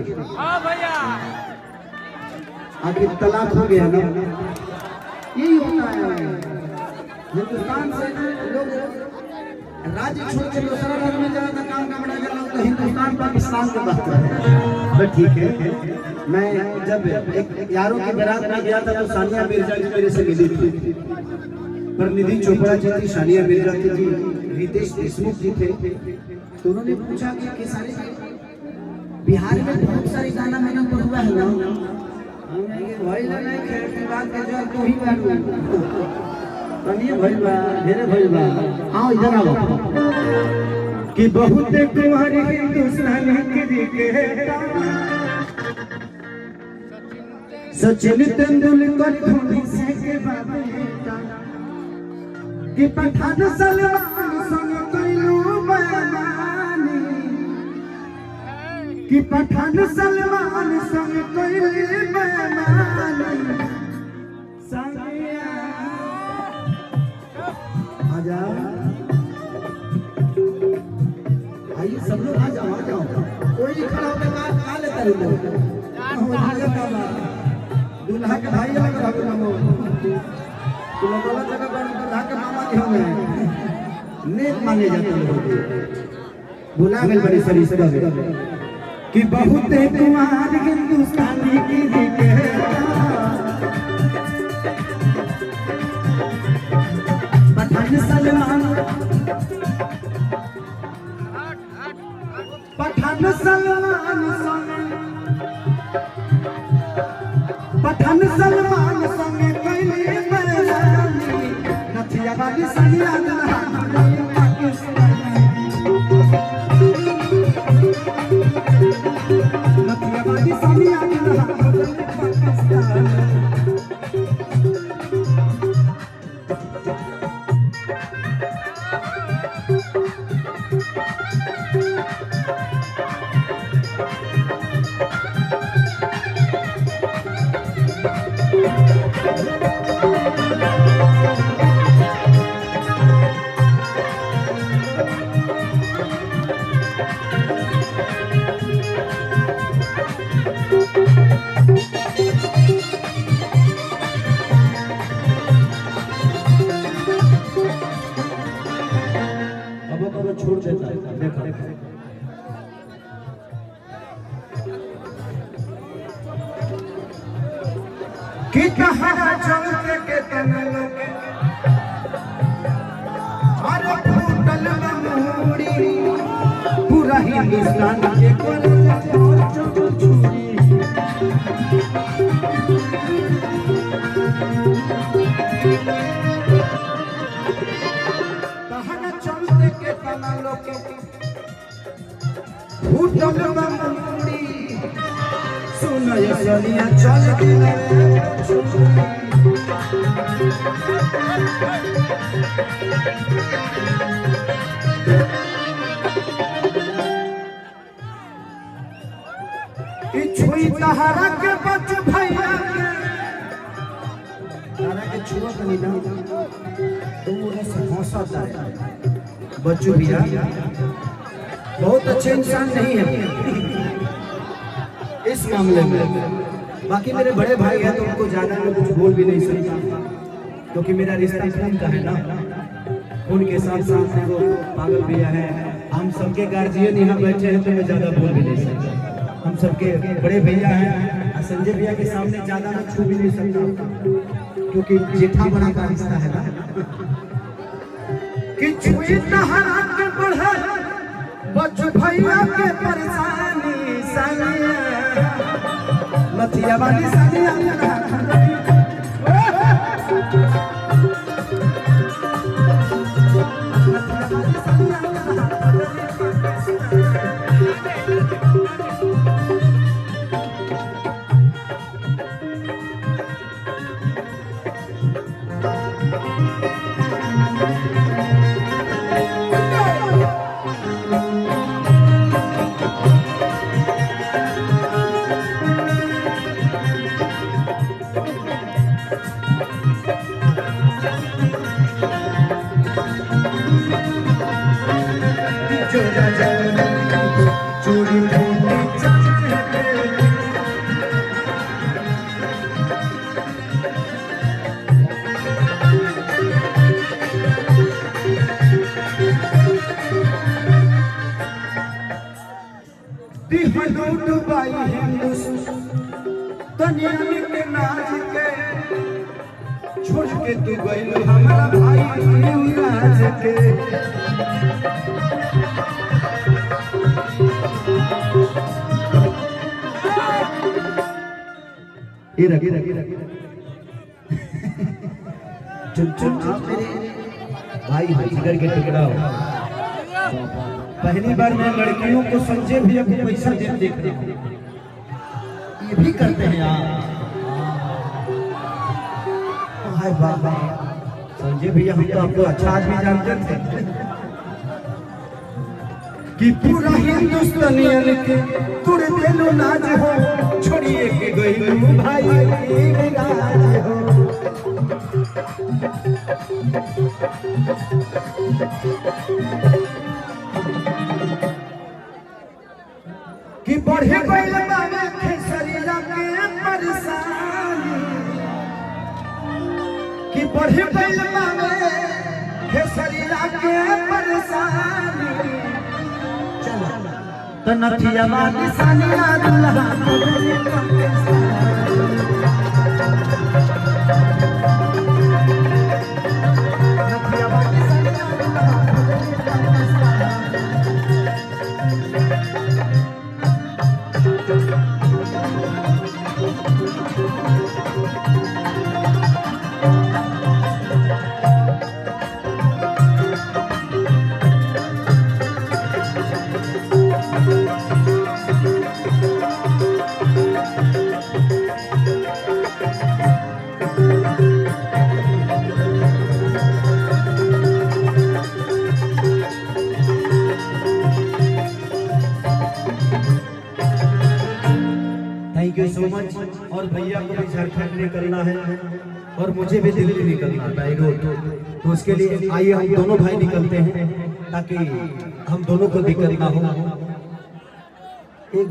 कि नहीं? हाँ भैया। आखिर तलाक हो गया ना, यही होता है हिंदुस्तान से लोग राज्य छोड़ के दूसरा राज्य में जाना काम का बड़ा कर तो हिंदुस्तान पाकिस्तान के बात है। बट ठीक है, मैं जब एक यारों की बारात में गया था तो सानिया मिर्जा जी मेरे से मिली थी, परिणीति चोपड़ा जी थी, सानिया मिर्जा जी, रितेश देशमुख जी थे। तो उन्होंने पूछा कि सारे बिहार में बहुत सारे गाना मैंने पर हुआ है ना, भाई नहीं खेल की बात के जो तू ही बात तनिए भाई बा ढेरे भाई बा आओ इधर आओ कि बहुत कुंवर हिंदुस्तान क्रिकेट सचिन तेंदुलकर धोनी से के बाबू कि पठान सलमान संग कइलू बेमानी कि पठान सलमान संग कइलू बेमानी संगिया आजा आइए सब लोग आ जाओ कोई खड़ा होकर बात खा लेता है दूल्हा के भाई लग रहा है नमो तो गलत जगह पर दूल्हा के मामा जी होंगे नेक मांगे जाते हैं बुला गए बड़ी सरी से कि बहुत कुमार हिंदुस्तानी की पठान सलमान संगे कैली बेरानी नथिया वाली सनिया नथिया वाली सनिया पाकिस्तान छोड़ देता है देखा कि कहां चलते के तना लोग अरे फूटल बमूड़ी पूरा हिंदुस्तान के छुरी फूटल बमूड़ी सुनय सनिया चल दिले कि छुई तहरा के बच भैया के तारा के छुआ कनी ना तो वो से हंसता है बच्चू भैया बहुत अच्छे इंसान नहीं है इस मामले में। बाकी मेरे बड़े भाई हैं तो उनको ज्यादा मैं कुछ बोल भी नहीं सकता क्योंकि मेरा रिश्ता खून का है ना, खून के साथ साथ वो पागल भैया है, हम सबके गार्जियन यहाँ बैठे हैं तो मैं ज्यादा बोल भी नहीं सकता। हम सबके बड़े भैया हैं, संजय भैया के सामने ज्यादा मैं छू भी नहीं सकता क्योंकि जेठा बड़ा का रिश्ता है ना कि छुई तहरा के बढ़े बच्चू भैया के परेशानी सानिया नथिया वाली सानिया दुबई हिंदुस्तानियन के नाच के छोड़ के तू गइल हमारा भाई युवराज के रखी चुन चुन आप मेरे भाई जिगर के टुकड़ा हो। पहली बार मैं लड़कियों को संजय भैया को पैसा देख रहा हूँ। ये भी करते हैं यार। हाय बाबा संजय भैया हम तो आपको अच्छा आदमी जानते थे कि पूरा हिंदुस्तानियन के तुड़ देलो नाज हो छोड़िए के गइलू भाई राज हो। कि बढ़े गइल बाबा खेसरिया के परेशानी कि बढ़े गइल बाबा खेसरिया के परेशानी तो नथिया वाली सानिया दुल्हा थैंक यू सो मच। और भैया को भी झारखंड निकलना है और मुझे भी दिल्ली निकलना है बाई रोड, तो उसके लिए आइए हम दोनों भाई निकलते हैं ताकि हम दोनों को दिक्कत ना हो। एक